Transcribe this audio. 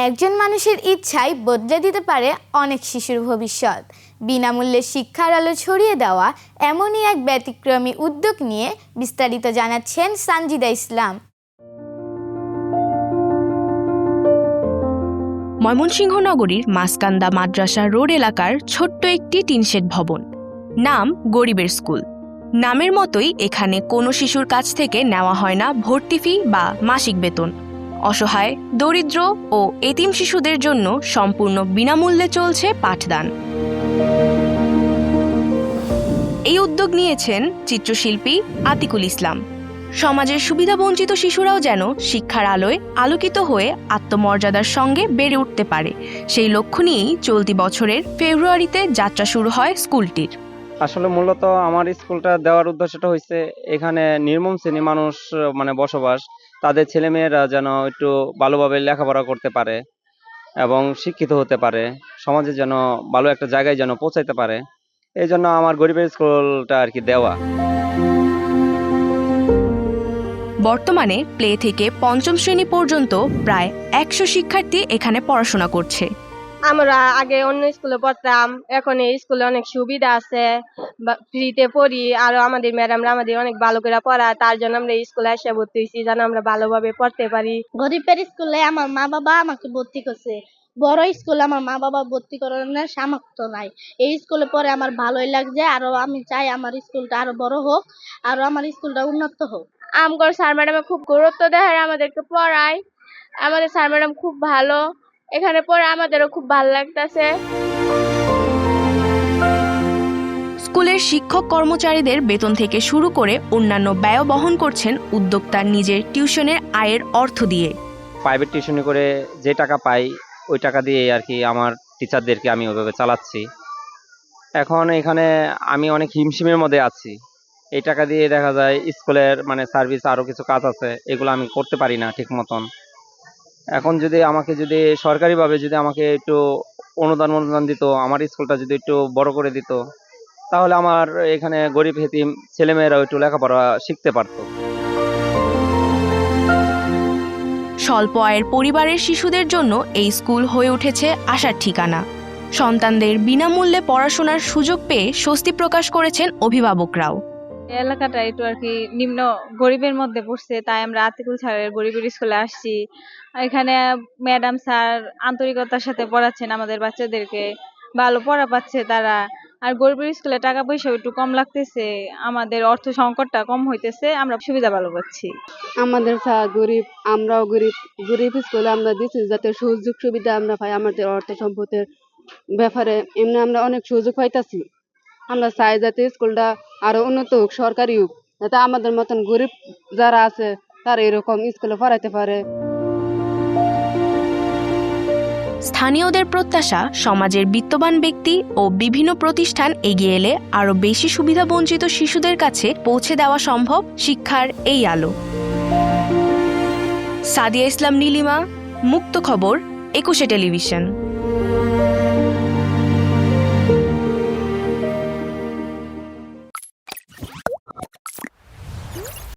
একজন মানুষের ইচ্ছাই বদলে দিতে পারে অনেক শিশুর ভবিষ্যৎ। বিনামূল্যে শিক্ষার আলো ছড়িয়ে দেওয়া এমনই এক ব্যতিক্রমী উদ্যোগ নিয়ে বিস্তারিত জানাচ্ছেন সানজিদা ইসলাম। ময়মনসিংহ নগরীর মাসকান্দা মাদ্রাসা রোড এলাকার ছোট্ট একটি টিনশেড ভবন, নাম গরিবের স্কুল। নামের মতোই এখানে কোনো শিশুর কাছ থেকে নেওয়া হয় না ভর্তি ফি বা মাসিক বেতন। অসহায়, দরিদ্র ও এতিম শিশুদের জন্য সম্পূর্ণ বিনামূল্যে চলছে পাঠদান। এই উদ্যোগ নিয়েছেন চিত্রশিল্পী আতিকুল ইসলাম। সমাজের সুবিধাবঞ্চিত শিশুরাও যেন শিক্ষার আলোয় আলোকিত হয়ে আত্মমর্যাদার সঙ্গে বেড়ে উঠতে পারে, সেই লক্ষ্য নিয়েই চলতি বছরের ফেব্রুয়ারিতে যাত্রা শুরু হয় স্কুলটির। আসলে মূলত আমার স্কুলটা দেওয়ার উদ্দেশ্যটা হয়েছে এখানে নির্মম শ্রেণী মানুষ বসবাস, তাদের ছেলেমেয়েরা যেন একটু ভালোভাবে লেখাপড়া করতে পারে এবং শিক্ষিত হতে পারে, সমাজে যেন ভালো একটা জায়গায় যেন পৌঁছাইতে পারে। এই জন্য আমার গরিবের স্কুলটা আর কি দেওয়া। বর্তমানে প্লে থেকে পঞ্চম শ্রেণী পর্যন্ত প্রায় 100 শিক্ষার্থী এখানে পড়াশোনা করছে। আমরা আগে অন্য স্কুলে পড়তাম, এখন এই স্কুলে অনেক সুবিধা আছে, ফ্রিতে পড়ি। আর আমাদের ম্যাডামরা আমাদের অনেক ভালো করে পড়ায়, তার জন্য আমরা এই স্কুলে এসে ভর্তি হয়েছি, যেন আমরা ভালোভাবে পড়তে পারি। গরিবের স্কুলে আমার মা বাবা আমাকে ভর্তি করছে, বড় স্কুলে আমার মা বাবা ভর্তি করানোর সামর্থ্য নাই। এই স্কুলে পড়ে আমার ভালোই লাগছে, আরো আমি চাই আমার স্কুলটা আরো বড় হোক, আরো আমার স্কুলটা উন্নত হোক। আমগর স্যার ম্যাডামে খুব গুরুত্ব দেয়, আমাদেরকে পড়ায়। আমাদের স্যার ম্যাডাম খুব ভালো, এখানে পড়ে আমাদেরও খুব ভালো লাগতেছে। স্কুলের শিক্ষক কর্মচারীদের বেতন থেকে শুরু করে অন্যান্য ব্যয় বহন করছেন উদ্যোক্তার নিজের টিউশনের আয়ের অর্থ দিয়ে। প্রাইভেট টিউশনি করে যে টাকা পাই ওই টাকা দিয়ে আর কি আমার টিচারদেরকে আমি ওইভাবে চালাচ্ছি। এখন এখানে আমি অনেক হিমশিমের মধ্যে আছি। এই টাকা দিয়ে দেখা যায় স্কুলের সার্ভিস আরও কিছু কাজ আছে, এগুলো আমি করতে পারি না ঠিক মতন। এখন যদি আমাকে সরকারিভাবে আমাকে একটু অনুদান দিত, আমার স্কুলটা যদি একটু বড় করে দিত, তাহলে আমার এখানে গরিব এতিম ছেলেমেয়েরাও একটু লেখাপড়া শিখতে পারত। স্বল্প আয়ের পরিবারের শিশুদের জন্য এই স্কুল হয়ে উঠেছে আশার ঠিকানা। সন্তানদের বিনামূল্যে পড়াশোনার সুযোগ পেয়ে স্বস্তি প্রকাশ করেছেন অভিভাবকরাও। এলাকাটা একটু আর কি নিম্ন গরিবের মধ্যে পড়ছে, তাই আমরা আতিকুল স্যারের গরিবের স্কুলে আসছি। এখানে ম্যাডাম স্যার আন্তরিকতার সাথে পড়াচ্ছেন, আমাদের বাচ্চাদেরকে ভালো পড়া পাচ্ছে তারা। আর গরিবের স্কুলে টাকা পয়সা একটু কম লাগতেছে, আমাদের অর্থ সংকটটা কম হইতেছে, আমরা সুবিধা ভালো পাচ্ছি। আমাদের স্যার গরিব, আমরাও গরিব। গরিব স্কুলে আমরা দিচ্ছি যাতে সুযোগ সুবিধা আমরা পাই, আমাদের অর্থ সম্পদের ব্যাপারে এমনি আমরা অনেক সুযোগ পাইতেছি। আমরা চাই যাতে স্কুলটা আরো উন্নত হোক, সরকারি হোক, যাতে আমাদের মতন গরিব যারা আছে তারা এরকম স্কুলে পড়াইতে পারে। স্থানীয়দের প্রত্যাশা, সমাজের বিত্তবান ব্যক্তি ও বিভিন্ন প্রতিষ্ঠান এগিয়ে এলে আরও বেশি সুবিধাবঞ্চিত শিশুদের কাছে পৌঁছে দেওয়া সম্ভব শিক্ষার এই আলো। সাদিয়া ইসলাম নীলিমা, মুক্ত খবর, 21 টেলিভিশন।